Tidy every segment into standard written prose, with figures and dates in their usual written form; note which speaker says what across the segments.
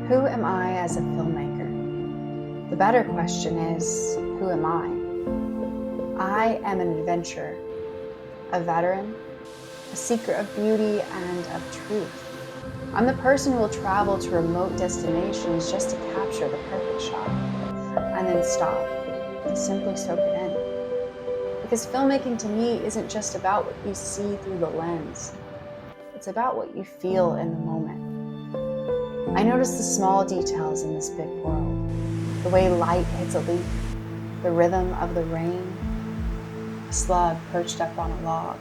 Speaker 1: Who am I as a filmmaker? The better question is, who am I? I am an adventurer, a veteran, a seeker of beauty and of truth. I'm the person who will travel to remote destinations just to capture the perfect shot, and then stop to simply soak it in. Because filmmaking to me isn't just about what you see through the lens. It's about what you feel in the moment. I notice the small details in this big world. The way light hits a leaf, the rhythm of the rain, a slug perched up on a log.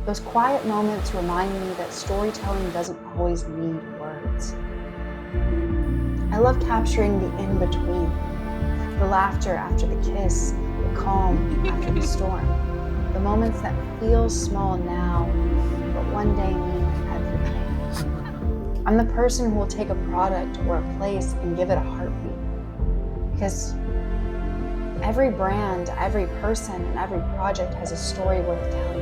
Speaker 1: Those quiet moments remind me that storytelling doesn't always need words. I love capturing the in-between, the laughter after the kiss, the calm after the storm, the moments that feel small now, but one day mean everything. I'm the person who will take a product or a place and give it a heartbeat. Because every brand, every person, and every project has a story worth telling.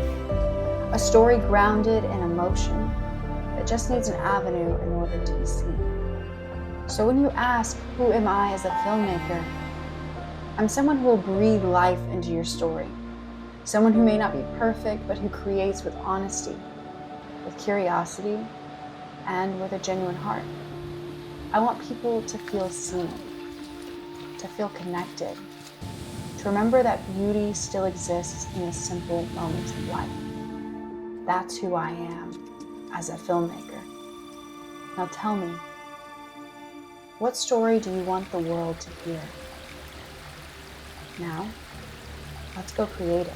Speaker 1: A story grounded in emotion that just needs an avenue in order to be seen. So when you ask, who am I as a filmmaker? I'm someone who will breathe life into your story. Someone who may not be perfect, but who creates with honesty, with curiosity, and with a genuine heart. I want people to feel seen, to feel connected, to remember that beauty still exists in the simple moments of life. That's who I am as a filmmaker. Now tell me, what story do you want the world to hear? Now, let's go create it.